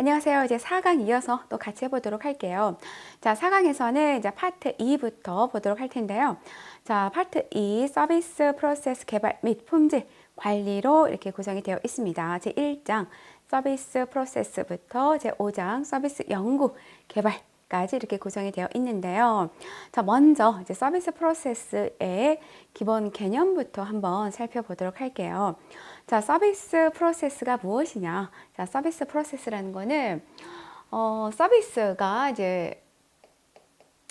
안녕하세요. 이제 4강 이어서 또 같이 해보도록 할게요. 자, 4강에서는 이제 파트 2부터 보도록 할 텐데요. 자, 파트 2 서비스 프로세스 개발 및 품질 관리로 이렇게 구성이 되어 있습니다. 제 1장 서비스 프로세스부터 제 5장 서비스 연구 개발까지 이렇게 구성이 되어 있는데요. 자, 먼저 이제 서비스 프로세스의 기본 개념부터 한번 살펴보도록 할게요. 자, 서비스 프로세스가 무엇이냐? 자, 서비스 프로세스라는 거는 서비스가 이제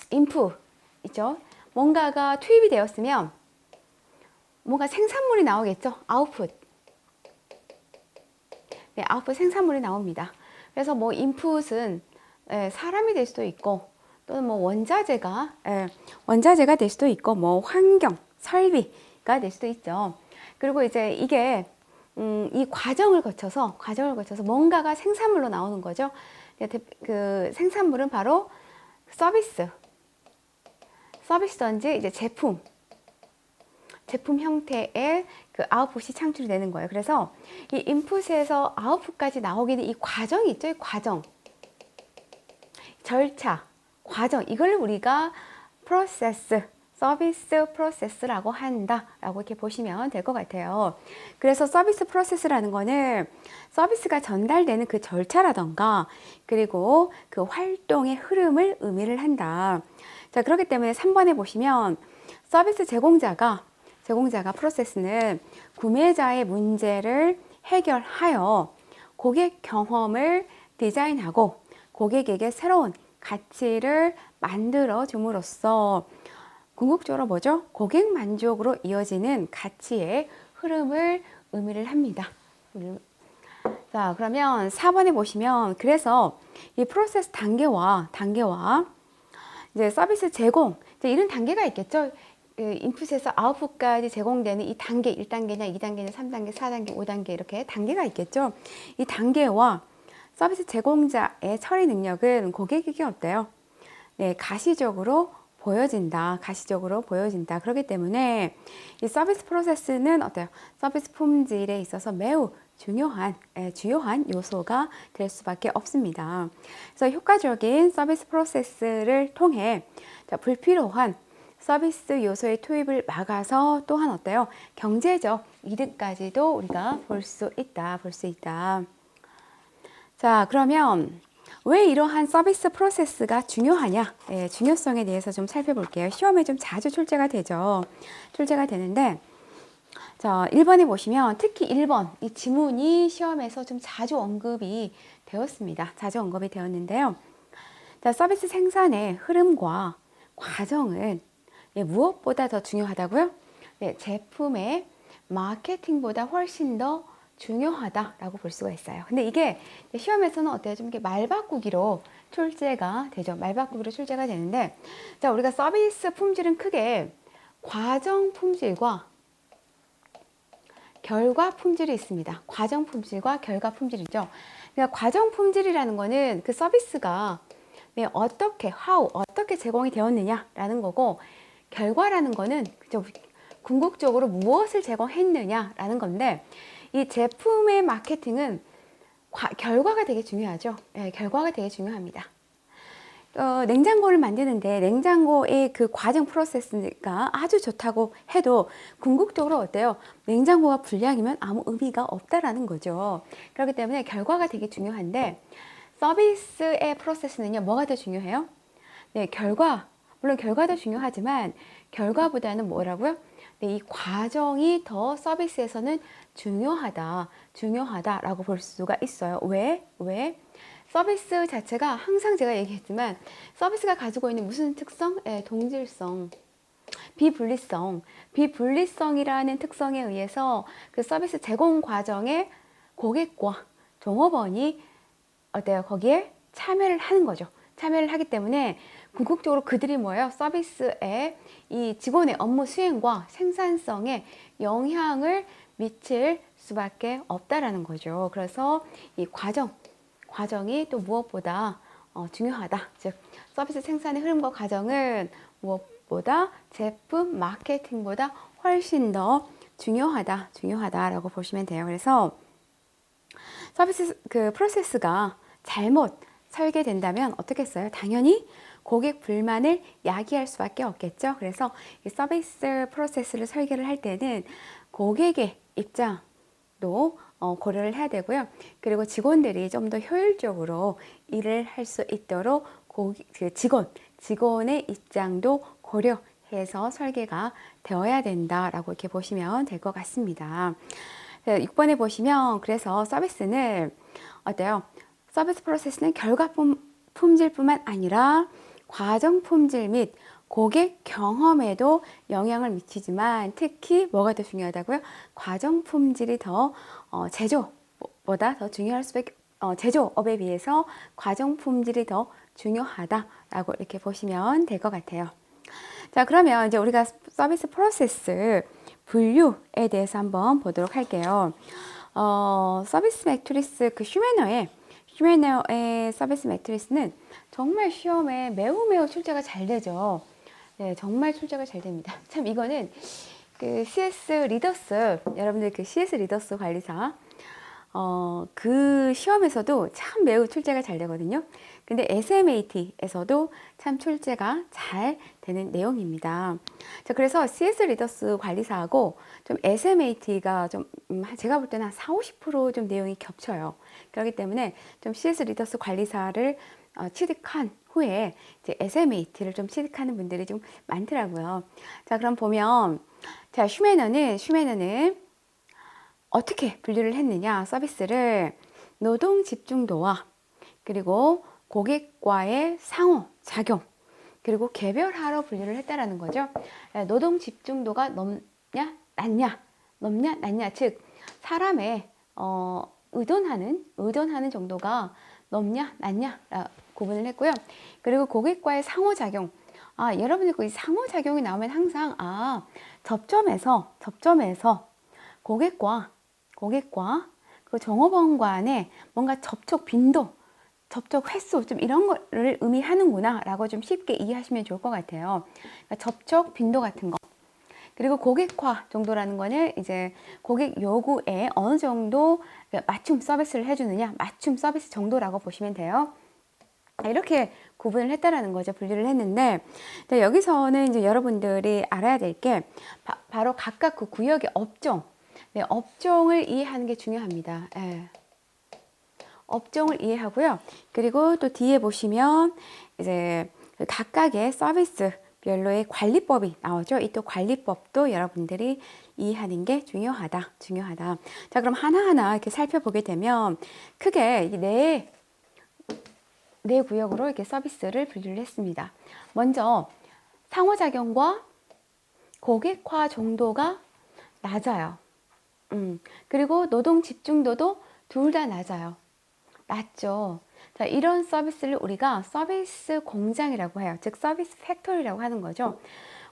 인풋 있죠. 뭔가가 투입이 되었으면 뭔가 생산물이 나오겠죠. 아웃풋. 네, 아웃풋 생산물이 나옵니다. 그래서 뭐 인풋은 사람이 될 수도 있고 또는 뭐 원자재가 될 수도 있고 뭐 환경, 설비가 될 수도 있죠. 그리고 이제 이게 이 과정을 거쳐서 뭔가가 생산물로 나오는 거죠. 그 생산물은 바로 서비스든지 이제 제품 형태의 그 아웃풋이 창출이 되는 거예요. 그래서 이 인풋에서 아웃풋까지 나오기는 이 과정이 있죠. 이 과정, 절차, 과정, 이걸 우리가 서비스 프로세스라고 한다라고 이렇게 보시면 될 것 같아요. 그래서 서비스 프로세스라는 거는 서비스가 전달되는 그 절차라던가 그리고 그 활동의 흐름을 의미를 한다. 자, 그렇기 때문에 3번에 보시면 서비스 제공자가 프로세스는 구매자의 문제를 해결하여 고객 경험을 디자인하고 고객에게 새로운 가치를 만들어 줌으로써 궁극적으로 뭐죠? 고객 만족으로 이어지는 가치의 흐름을 의미를 합니다. 자, 그러면 4번에 보시면 그래서 이 프로세스 단계와 이제 서비스 제공, 이제 이런 단계가 있겠죠. 그 인풋에서 아웃풋까지 제공되는 이 단계, 1단계냐, 2단계냐, 3단계, 4단계, 5단계 이렇게 단계가 있겠죠. 이 단계와 서비스 제공자의 처리 능력은 고객에게 어때요? 네, 가시적으로 보여진다. 그렇기 때문에 이 서비스 프로세스는 어때요? 서비스 품질에 있어서 매우 주요한 요소가 될 수밖에 없습니다. 그래서 효과적인 서비스 프로세스를 통해 불필요한 서비스 요소의 투입을 막아서 또한 어때요? 경제적 이득까지도 우리가 볼 수 있다. 자, 그러면 왜 이러한 서비스 프로세스가 중요하냐? 중요성에 대해서 좀 살펴볼게요. 시험에 좀 자주 출제가 되는데, 자, 1번에 보시면 특히 1번 이 지문이 시험에서 좀 자주 언급이 되었는데요. 자, 서비스 생산의 흐름과 과정은 무엇보다 더 중요하다고요? 제품의 마케팅보다 훨씬 더 중요하다라고 볼 수가 있어요. 근데 이게 시험에서는 어때요? 좀 이렇게 말바꾸기로 출제가 되는데, 자, 우리가 서비스 품질은 크게 과정 품질과 결과 품질이 있습니다. 과정 품질과 결과 품질이죠. 그러니까 과정 품질이라는 거는 그 서비스가 어떻게 제공이 되었느냐라는 거고, 결과라는 거는 궁극적으로 무엇을 제공했느냐라는 건데, 이 제품의 마케팅은 결과가 되게 중요하죠. 결과가 되게 중요합니다. 냉장고를 만드는데 냉장고의 그 과정 프로세스가 아주 좋다고 해도 궁극적으로 어때요? 냉장고가 불량이면 아무 의미가 없다라는 거죠. 그렇기 때문에 결과가 되게 중요한데 서비스의 프로세스는요, 뭐가 더 중요해요? 네, 물론 결과도 중요하지만 결과보다는 뭐라고요? 네, 이 과정이 더 서비스에서는 중요하다라고 볼 수가 있어요. 왜? 서비스 자체가 항상 제가 얘기했지만 서비스가 가지고 있는 무슨 특성? 동질성, 비분리성이라는 특성에 의해서 그 서비스 제공 과정에 고객과 종업원이 어때요? 거기에 참여를 하는 거죠. 참여를 하기 때문에 궁극적으로 그들이 뭐예요? 서비스의 이 직원의 업무 수행과 생산성에 영향을 미칠 수밖에 없다라는 거죠. 그래서 이 과정이 또 무엇보다 중요하다. 즉 서비스 생산의 흐름과 과정은 무엇보다 제품 마케팅보다 훨씬 더 중요하다라고 보시면 돼요. 그래서 서비스 그 프로세스가 잘못 설계된다면 어떻겠어요? 당연히 고객 불만을 야기할 수밖에 없겠죠. 그래서 이 서비스 프로세스를 설계를 할 때는 고객의 입장도 고려를 해야 되고요. 그리고 직원들이 좀 더 효율적으로 일을 할 수 있도록 직원의 입장도 고려해서 설계가 되어야 된다라고 이렇게 보시면 될 것 같습니다. 6번에 보시면 그래서 서비스는 어때요? 서비스 프로세스는 결과 품질뿐만 아니라 과정 품질 및 고객 경험에도 영향을 미치지만 특히 뭐가 더 중요하다고요? 과정 품질이 더 제조보다 더 중요할 수밖에 제조업에 비해서 과정 품질이 더 중요하다라고 이렇게 보시면 될 것 같아요. 자, 그러면 이제 우리가 서비스 프로세스 분류에 대해서 한번 보도록 할게요. 서비스 매트리스 휴메너의 서비스 매트리스는 정말 시험에 매우 출제가 잘 되죠. 네, 정말 출제가 잘 됩니다. 참 이거는 그 CS 리더스, 여러분들 그 CS 리더스 관리사 그 시험에서도 참 매우 출제가 잘 되거든요. 근데 SMAT에서도 참 출제가 잘 되는 내용입니다. 자, 그래서 CS 리더스 관리사하고 좀 SMAT가 좀 제가 볼 때는 한 40~50% 좀 내용이 겹쳐요. 그렇기 때문에 좀 CS 리더스 관리사를 취득한 후에 이제 SMAT를 좀 취득하는 분들이 좀 많더라고요. 자, 그럼 보면 자, 슈메너는 어떻게 분류를 했느냐? 서비스를 노동 집중도와 그리고 고객과의 상호작용 그리고 개별화로 분류를 했다라는 거죠. 노동 집중도가 높냐 낮냐 즉 사람의 의존하는 정도가 높냐 낮냐 구분을 했고요. 그리고 고객과의 상호작용, 여러분들 그 상호작용이 나오면 항상 접점에서 고객과 그 종업원 간의 뭔가 접촉 빈도, 접촉 횟수 좀 이런 거를 의미하는구나 라고 좀 쉽게 이해하시면 좋을 것 같아요. 그러니까 접촉 빈도 같은 거. 그리고 고객화 정도라는 거는 이제 고객 요구에 어느 정도 맞춤 서비스를 해주느냐, 맞춤 서비스 정도라고 보시면 돼요. 이렇게 구분을 했다라는 거죠. 분류를 했는데, 여기서는 이제 여러분들이 알아야 될 게 바로 각각 그 구역의 업종, 업종을 이해하는 게 중요합니다. 업종을 이해하고요. 그리고 또 뒤에 보시면 이제 각각의 서비스별로의 관리법이 나오죠. 이 또 관리법도 여러분들이 이해하는 게 중요하다. 자, 그럼 하나하나 이렇게 살펴보게 되면 크게 네 구역으로 이렇게 서비스를 분류를 했습니다. 먼저 상호작용과 고객화 정도가 낮아요. 그리고 노동 집중도도 둘 다 낮죠. 자, 이런 서비스를 우리가 서비스 공장이라고 해요. 즉 서비스 팩토리라고 하는 거죠.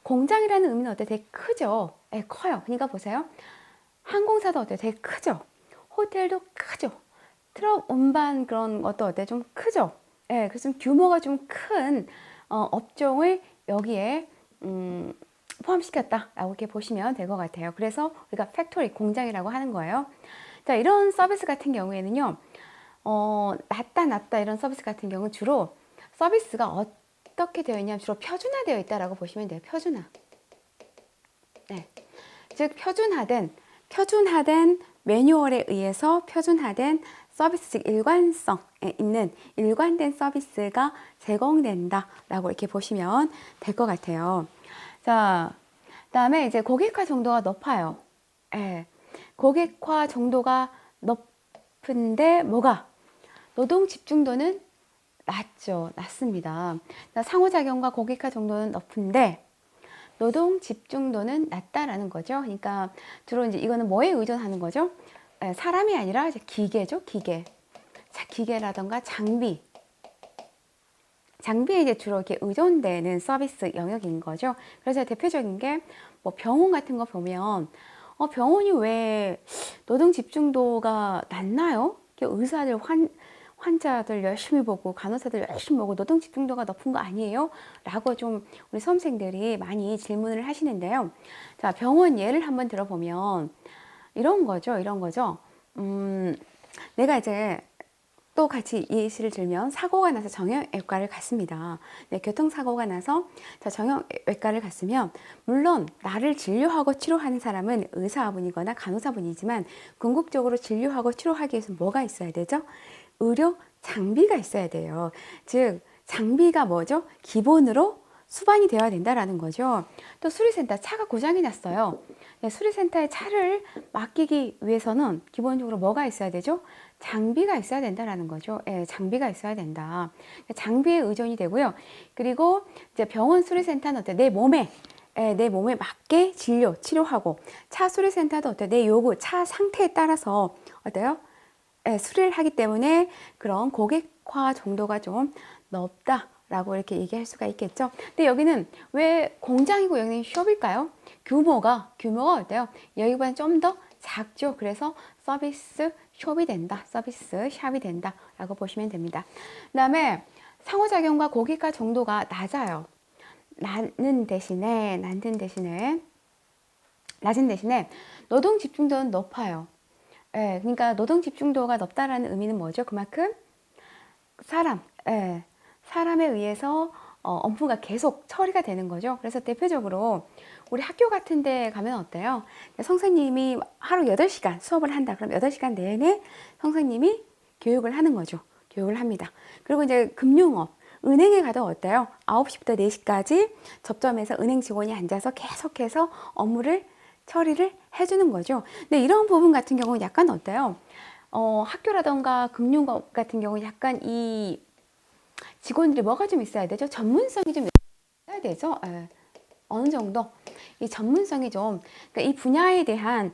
공장이라는 의미는 어때요? 되게 크죠. 커요. 그러니까 보세요. 항공사도 어때요? 되게 크죠. 호텔도 크죠. 트럭 운반 그런 것도 어때요? 좀 크죠. 그래서 좀 규모가 좀 큰 업종을 여기에 포함시켰다라고 이렇게 보시면 될 것 같아요. 그래서 우리가 팩토리, 공장이라고 하는 거예요. 자, 이런 서비스 같은 경우에는요, 낮다 이런 서비스 같은 경우는 주로 서비스가 어떻게 되어 있냐면 주로 표준화되어 있다라고 보시면 돼요. 표준화. 즉 표준화된 매뉴얼에 의해서 표준화된 서비스, 즉 일관성에 있는 일관된 서비스가 제공된다라고 이렇게 보시면 될 것 같아요. 자, 그다음에 이제 고객화 정도가 높아요. 고객화 정도가 높은데 노동 집중도는 낮습니다. 상호작용과 고객화 정도는 높은데 노동 집중도는 낮다라는 거죠. 그러니까 주로 이제 이거는 뭐에 의존하는 거죠? 사람이 아니라 이제 기계죠, 기계. 자, 기계라던가 장비에 이제 주로 이렇게 의존되는 서비스 영역인 거죠. 그래서 대표적인 게 뭐 병원 같은 거 보면 병원이 왜 노동 집중도가 낮나요? 의사들 환자들 열심히 보고 간호사들 열심히 보고 노동 집중도가 높은 거 아니에요? 라고 좀 우리 수험생들이 많이 질문을 하시는데요. 자, 병원 예를 한번 들어보면 이런 거죠. 내가 이제 또 같이 예시를 들면 사고가 나서 정형외과를 갔습니다. 네, 교통사고가 나서 자, 정형외과를 갔으면 물론 나를 진료하고 치료하는 사람은 의사분이거나 간호사분이지만 궁극적으로 진료하고 치료하기 위해서 뭐가 있어야 되죠? 의료 장비가 있어야 돼요. 즉 장비가 뭐죠? 기본으로 수반이 되어야 된다라는 거죠. 또 수리센터 차가 고장이 났어요. 네, 수리센터에 차를 맡기기 위해서는 기본적으로 뭐가 있어야 되죠? 장비가 있어야 된다라는 거죠. 예, 장비가 있어야 된다. 장비에 의존이 되고요. 그리고 이제 병원 수리센터는 어때? 내 몸에 맞게 치료하고 차 수리센터도 어때? 내 요구, 차 상태에 따라서 어때요? 예, 수리를 하기 때문에 그런 고객화 정도가 좀 높다라고 이렇게 얘기할 수가 있겠죠. 근데 여기는 왜 공장이고 여기는 숍일까요? 규모가 어때요? 여기보다는 좀 더 작죠. 그래서 서비스 숍이 된다. 서비스 샵이 된다. 라고 보시면 됩니다. 그 다음에 상호작용과 고객화 정도가 낮아요. 낮은 대신에 노동 집중도는 높아요. 예, 그러니까 노동 집중도가 높다라는 의미는 뭐죠? 그만큼 사람에 의해서 업무가 계속 처리가 되는 거죠. 그래서 대표적으로 우리 학교 같은 데 가면 어때요? 선생님이 하루 8시간 수업을 한다. 그럼 8시간 내내 선생님이 교육을 하는 거죠. 교육을 합니다. 그리고 이제 금융업, 은행에 가도 어때요? 9시부터 4시까지 접점에서 은행 직원이 앉아서 계속해서 업무를 처리를 해주는 거죠. 근데 이런 부분 같은 경우는 약간 어때요? 학교라던가 금융업 같은 경우는 약간 이 직원들이 뭐가 좀 있어야 되죠? 전문성이 좀 있어야 되죠? 예, 어느 정도 이 전문성이 좀 그러니까 이 분야에 대한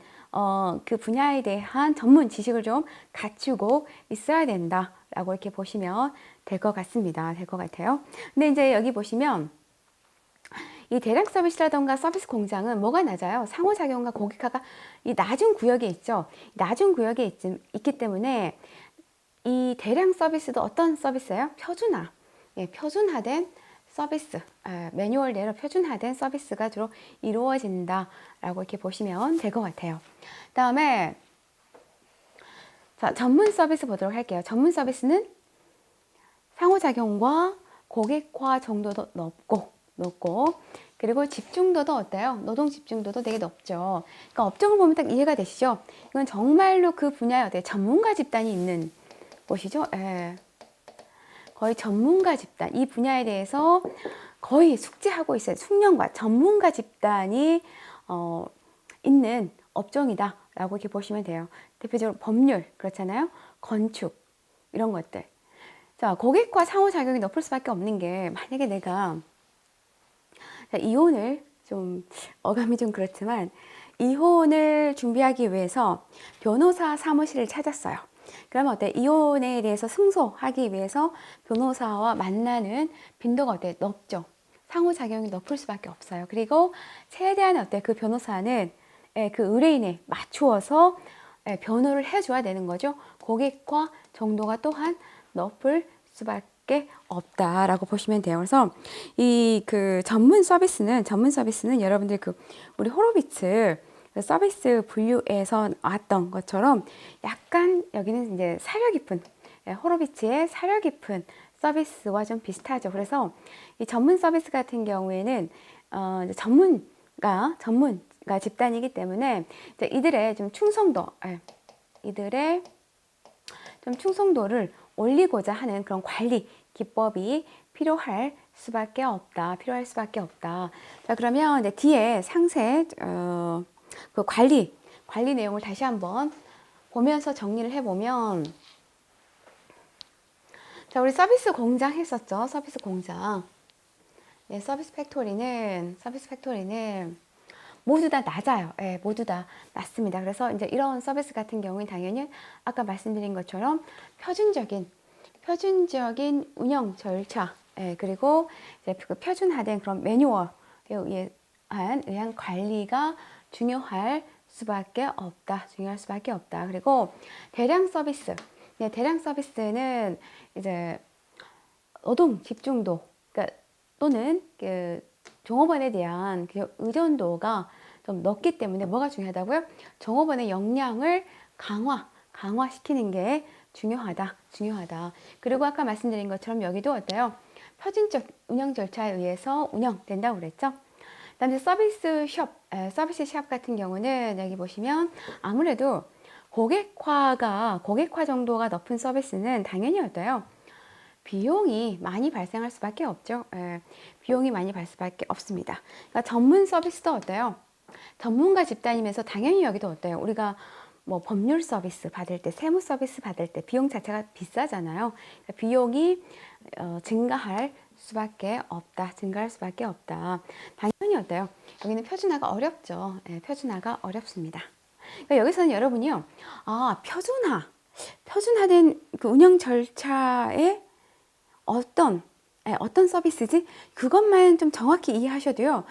그 분야에 대한 전문 지식을 좀 갖추고 있어야 된다라고 이렇게 보시면 될 것 같습니다. 될 것 같아요. 근데 이제 여기 보시면 이 대량 서비스라던가 서비스 공장은 뭐가 낮아요? 상호작용과 고객화가 이 낮은 구역에 있죠. 낮은 구역에 있기 때문에 이 대량 서비스도 어떤 서비스예요? 표준화. 예, 표준화된 서비스, 매뉴얼대로 표준화된 서비스가 주로 이루어진다라고 이렇게 보시면 될 것 같아요. 다음에 자, 전문 서비스 보도록 할게요. 전문 서비스는 상호작용과 고객화 정도도 높고 그리고 집중도도 어때요? 노동 집중도도 되게 높죠. 그러니까 업종을 보면 딱 이해가 되시죠? 이건 정말로 그 분야에 어때요? 전문가 집단이 있는 곳이죠. 예. 거의 전문가 집단, 이 분야에 대해서 거의 숙지하고 있어요. 숙련과 전문가 집단이 있는 업종이다라고 이렇게 보시면 돼요. 대표적으로 법률, 그렇잖아요. 건축, 이런 것들. 자, 고객과 상호작용이 높을 수밖에 없는 게 만약에 내가 이혼을 좀 어감이 좀 그렇지만 이혼을 준비하기 위해서 변호사 사무실을 찾았어요. 그러면 어때? 이혼에 대해서 승소하기 위해서 변호사와 만나는 빈도가 어때? 높죠. 상호작용이 높을 수밖에 없어요. 그리고 최대한 어때? 그 변호사는 그 의뢰인에 맞추어서 변호를 해줘야 되는 거죠. 고객과 정도가 또한 높을 수밖에 없다라고 보시면 돼요. 그래서 이 그 전문 서비스는 여러분들 그 우리 호로비츠 서비스 분류에서 나왔던 것처럼 약간 여기는 이제 사려 깊은 호로비츠의 사려 깊은 서비스와 좀 비슷하죠. 그래서 이 전문 서비스 같은 경우에는 전문가 집단이기 때문에 이들의 좀 충성도를 올리고자 하는 그런 관리 기법이 필요할 수밖에 없다. 자, 그러면 이제 뒤에 상세 그 관리 내용을 다시 한번 보면서 정리를 해보면, 자, 우리 서비스 공장 했었죠. 서비스 공장. 네, 서비스 팩토리는 모두 다 낮아요. 예, 모두 다 낮습니다. 그래서 이제 이런 서비스 같은 경우는 당연히 아까 말씀드린 것처럼 표준적인 운영 절차, 그리고 이제 그 표준화된 그런 매뉴얼에 의한 관리가 중요할 수밖에 없다. 그리고 대량 서비스는 이제 노동 집중도, 그러니까 또는 그 종업원에 대한 그 의존도가 좀 높기 때문에 뭐가 중요하다고요? 종업원의 역량을 강화시키는 게 중요하다, 중요하다. 그리고 아까 말씀드린 것처럼 여기도 어때요? 표준적 운영 절차에 의해서 운영된다고 그랬죠? 그다음에 서비스 샵 같은 경우는 여기 보시면 아무래도 고객화 정도가 높은 서비스는 당연히 어때요? 비용이 많이 발생할 수밖에 없죠. 비용이 많이 발생할 수밖에 없습니다. 그러니까 전문 서비스도 어때요? 전문가 집단이면서 당연히 여기도 어때요? 우리가 뭐 법률 서비스 받을 때, 세무 서비스 받을 때 비용 자체가 비싸잖아요. 그러니까 비용이 증가할 수밖에 없다. 증가할 수밖에 없다. 당연히 어때요? 여기는 표준화가 어렵죠. 표준화가 어렵습니다. 그러니까 여기서는 여러분이요, 표준화된 그 운영 절차에 어떤 서비스지? 그것만 좀 정확히 이해하셔도요,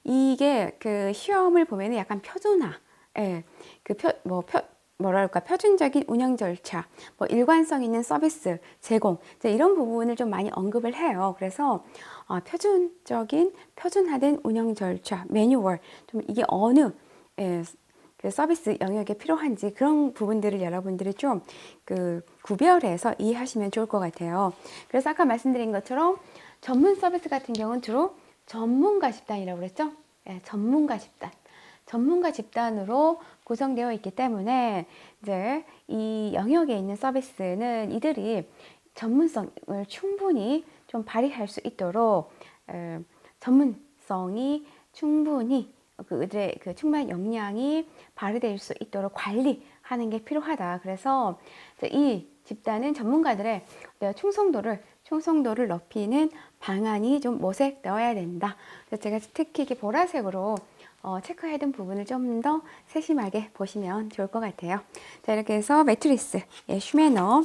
이게 그 시험을 보면 약간 표준화, 뭐랄까, 표준적인 운영 절차, 뭐 일관성 있는 서비스 제공, 이제 이런 부분을 좀 많이 언급을 해요. 그래서 표준화된 운영 절차, 매뉴얼, 좀 이게 어느 그 서비스 영역에 필요한지 그런 부분들을 여러분들이 좀 그 구별해서 이해하시면 좋을 것 같아요. 그래서 아까 말씀드린 것처럼 전문 서비스 같은 경우는 주로 전문가 집단이라고 그랬죠? 전문가 집단으로 구성되어 있기 때문에 이제 이 영역에 있는 서비스는 이들이 전문성을 충분히 좀 발휘할 수 있도록 전문성이 충분히 그들의 그 충분한 역량이 발휘될 수 있도록 관리하는 게 필요하다. 그래서 이 집단은 전문가들의 충성도를 높이는 방안이 좀 모색 넣어야 된다. 그래서 제가 특히 이렇게 보라색으로 체크해둔 부분을 좀 더 세심하게 보시면 좋을 것 같아요. 자, 이렇게 해서 매트리스, 슈메너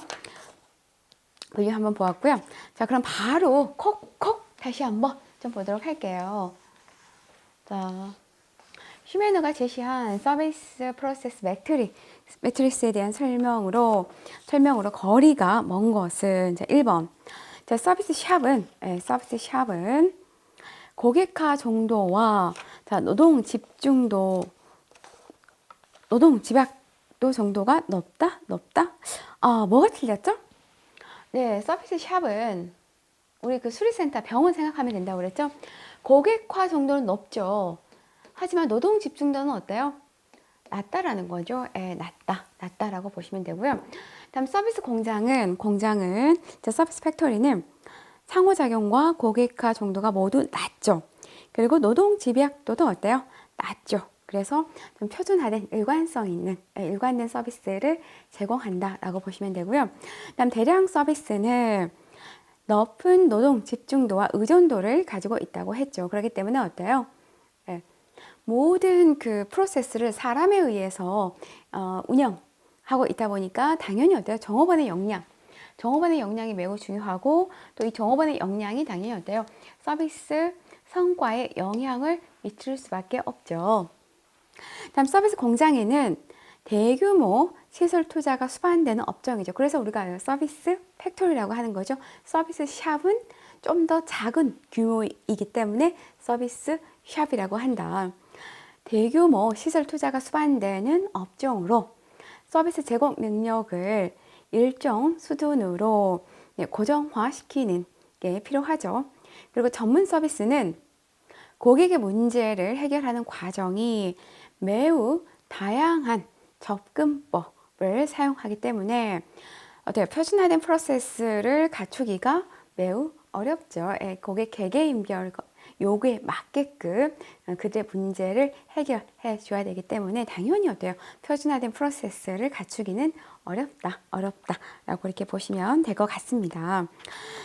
분류 한번 보았고요. 자, 그럼 바로 콕콕 다시 한번 좀 보도록 할게요. 자, 슈메너가 제시한 서비스 프로세스 매트리스에 대한 설명으로 거리가 먼 것은 자, 1번. 자, 서비스 샵은 고객화 정도와 자, 노동 집약도 정도가 높다? 뭐가 틀렸죠? 네, 서비스 샵은 우리 그 수리센터 병원 생각하면 된다고 그랬죠? 고객화 정도는 높죠. 하지만 노동 집중도는 어때요? 낮다라는 거죠. 낮다라고 보시면 되고요. 다음 서비스 공장은 서비스 팩토리는 상호작용과 고객화 정도가 모두 낮죠. 그리고 노동 집약도도 어때요? 낮죠. 그래서 좀 표준화된 일관된 서비스를 제공한다라고 보시면 되고요. 다음 대량 서비스는 높은 노동 집중도와 의존도를 가지고 있다고 했죠. 그렇기 때문에 어때요? 모든 그 프로세스를 사람에 의해서 운영하고 있다 보니까 당연히 어때요? 종업원의 역량이 매우 중요하고 또 이 종업원의 역량이 당연히 어때요? 서비스 성과에 영향을 미칠 수밖에 없죠. 다음 서비스 공장에는 대규모 시설 투자가 수반되는 업종이죠. 그래서 우리가 서비스 팩토리라고 하는 거죠. 서비스 샵은 좀 더 작은 규모이기 때문에 서비스 샵이라고 한다. 대규모 시설 투자가 수반되는 업종으로 서비스 제공 능력을 일정 수준으로 고정화시키는 게 필요하죠. 그리고 전문 서비스는 고객의 문제를 해결하는 과정이 매우 다양한 접근법을 사용하기 때문에 표준화된 프로세스를 갖추기가 매우 어렵죠. 고객 개개인별 요구에 맞게끔 그들의 문제를 해결해 줘야 되기 때문에 당연히 표준화된 프로세스를 갖추기는 어렵다라고 이렇게 보시면 될 것 같습니다.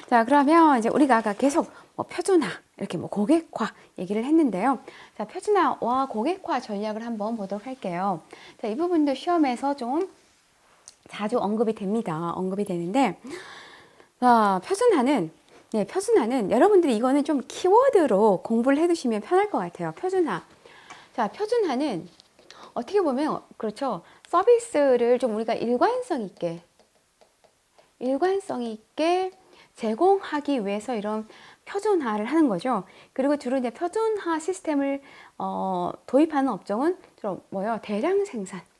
자, 그러면 이제 우리가 아까 계속 표준화, 이렇게 고객화 얘기를 했는데요. 자, 표준화와 고객화 전략을 한번 보도록 할게요. 자, 이 부분도 시험에서 좀 자주 언급이 되는데, 자, 표준화는 여러분들이 이거는 좀 키워드로 공부를 해두시면 편할 것 같아요. 표준화. 자, 표준화는 어떻게 보면 그렇죠. 서비스를 좀 우리가 일관성 있게 제공하기 위해서 이런 표준화를 하는 거죠. 그리고 주로 이제 표준화 시스템을 도입하는 업종은 주로 대량 생산을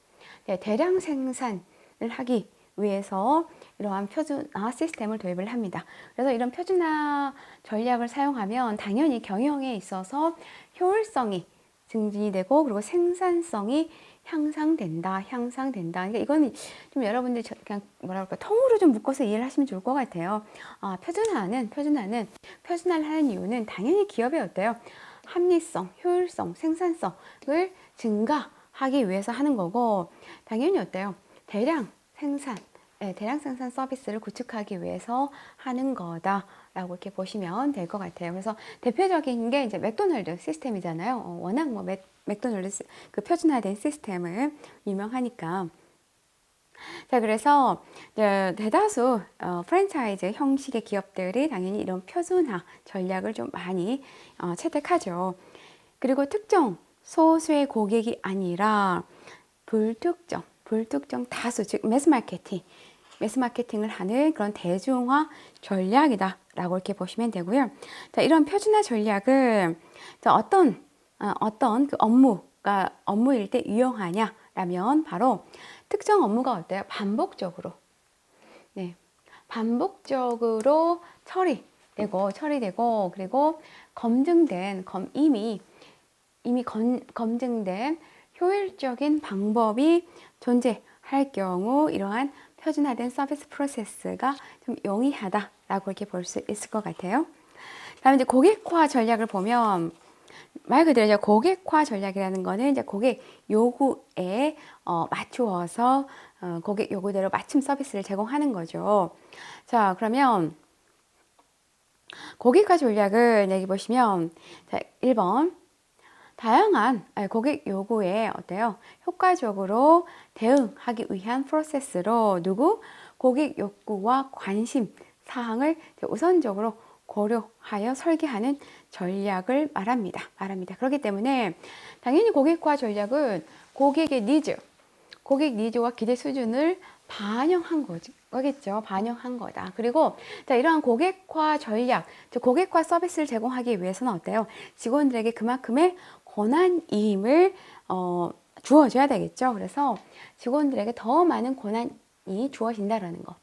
하기 위해서 이러한 표준화 시스템을 도입을 합니다. 그래서 이런 표준화 전략을 사용하면 당연히 경영에 있어서 효율성이 증진이 되고 그리고 생산성이 향상된다. 그러니까 이거는 좀 여러분들이 그냥 뭐라 그럴까 통으로 좀 묶어서 이해를 하시면 좋을 것 같아요. 표준화를 하는 이유는 당연히 기업의 어때요? 합리성, 효율성, 생산성을 증가하기 위해서 하는 거고 당연히 어때요? 대량 생산 서비스를 구축하기 위해서 하는 거다라고 이렇게 보시면 될 것 같아요. 그래서 대표적인 게 이제 맥도날드 시스템이잖아요. 워낙 뭐 맥도날드 그 표준화된 시스템을 유명하니까. 자, 그래서 대다수 프랜차이즈 형식의 기업들이 당연히 이런 표준화 전략을 좀 많이 채택하죠. 그리고 특정 소수의 고객이 아니라 불특정 다수, 즉 매스 마케팅을 하는 그런 대중화 전략이다라고 이렇게 보시면 되고요. 자, 이런 표준화 전략을 어떤 그 업무일 때 유용하냐라면 바로 특정 업무가 어때요? 반복적으로 처리되고 그리고 이미 검증된 효율적인 방법이 존재할 경우 이러한 표준화된 서비스 프로세스가 좀 용이하다라고 이렇게 볼 수 있을 것 같아요. 다음에 이제 고객화 전략을 보면 말 그대로 이제 고객화 전략이라는 거는 이제 고객 요구에 맞추어서 고객 요구대로 맞춤 서비스를 제공하는 거죠. 자, 그러면 고객화 전략을 여기 보시면 자, 1번 다양한 고객 요구에 어때요? 효과적으로 대응하기 위한 프로세스로 고객 욕구와 관심 사항을 우선적으로 고려하여 설계하는 전략을 말합니다. 그렇기 때문에 당연히 고객화 전략은 고객의 고객 니즈와 기대 수준을 반영한 거겠죠. 반영한 거다. 그리고 자, 이러한 고객화 전략, 고객화 서비스를 제공하기 위해서는 어때요? 직원들에게 그만큼의 권한임을 주어줘야 되겠죠. 그래서 직원들에게 더 많은 권한이 주어진다라는 거.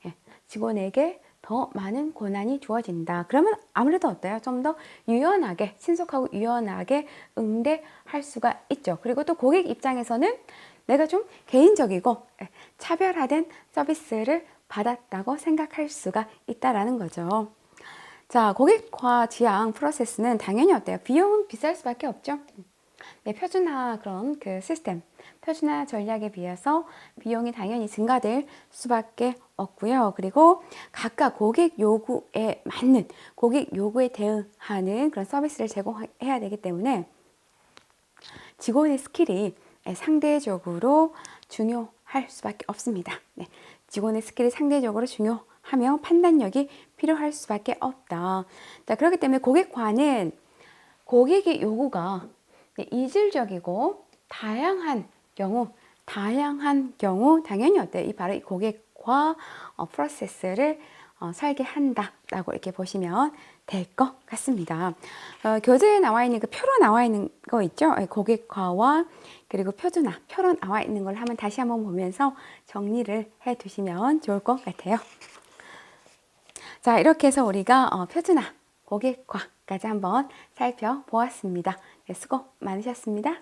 예, 직원에게 더 많은 권한이 주어진다. 그러면 아무래도 어때요? 좀 더 신속하고 유연하게 응대할 수가 있죠. 그리고 또 고객 입장에서는 내가 좀 개인적이고 차별화된 서비스를 받았다고 생각할 수가 있다라는 거죠. 자, 고객화 지향 프로세스는 당연히 어때요? 비용은 비쌀 수밖에 없죠. 네, 표준화 그런 그 시스템, 표준화 전략에 비해서 비용이 당연히 증가될 수밖에 없고요. 그리고 각각 고객 요구에 맞는, 고객 요구에 대응하는 그런 서비스를 제공해야 되기 때문에 직원의 스킬이 상대적으로 중요할 수밖에 없습니다. 네, 직원의 스킬이 상대적으로 중요하며 판단력이 필요할 수밖에 없다. 자, 그렇기 때문에 고객과는 고객의 요구가 이질적이고 다양한 경우 당연히 어때요? 바로 이 고객과 프로세스를 설계한다라고 이렇게 보시면 될 것 같습니다. 교재에 나와 있는 그 표로 나와 있는 거 있죠? 고객화와 그리고 표로 나와 있는 걸 다시 한번 보면서 정리를 해 두시면 좋을 것 같아요. 자, 이렇게 해서 우리가 표준화, 고객화까지 한번 살펴보았습니다. 네, 수고 많으셨습니다.